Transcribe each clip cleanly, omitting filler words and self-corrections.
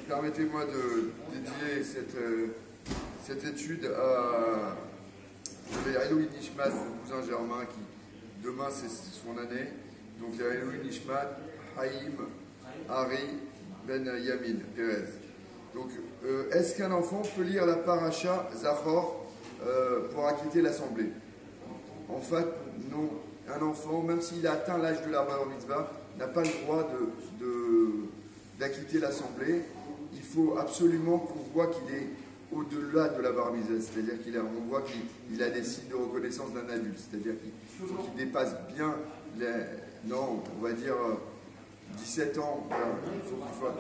Permettez-moi de dédier cette étude à Elohim Nishmat, mon cousin Germain, qui demain c'est son année. Donc Elohim Nishmat, Haïm, Ari, Ben Yamin, Perez. Donc est-ce qu'un enfant peut lire la paracha Zachor pour acquitter l'assemblée? En fait, non. Un enfant, même s'il a atteint l'âge de la bar mitzvah, n'a pas le droit d'acquitter l'assemblée. Il faut absolument qu'on voit qu'il est au-delà de la bar mitzvah, c'est-à-dire qu'on voit qu'il a des signes de reconnaissance d'un adulte, c'est-à-dire qu'il dépasse bien non, on va dire 17 ans. Voilà.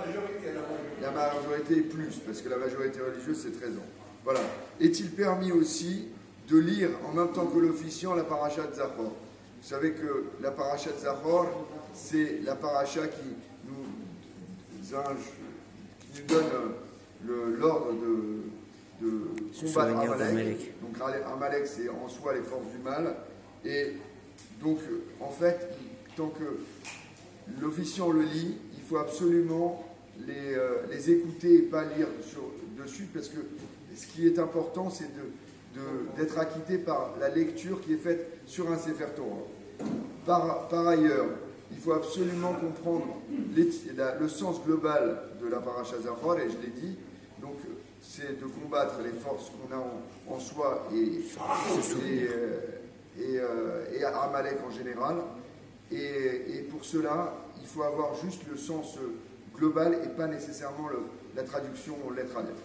La majorité est plus, parce que la majorité religieuse c'est 13 ans. Voilà. Est-il permis aussi de lire en même temps que l'officiant la paracha de Zachor? Vous savez que la paracha de Zachor, c'est la paracha qui nous donne l'ordre de combattre Amalek. Donc Amalek, c'est en soi les forces du mal. Et donc, en fait, tant que l'officiant le lit, il faut absolument les écouter et pas lire dessus, parce que ce qui est important, c'est d'être acquitté par la lecture qui est faite sur un Sefer Torah. Par ailleurs, il faut absolument comprendre le sens global de la paracha Zachor, et je l'ai dit, donc c'est de combattre les forces qu'on a en soi et Amalek en général, et pour cela, il faut avoir juste le sens global et pas nécessairement la traduction lettre à lettre.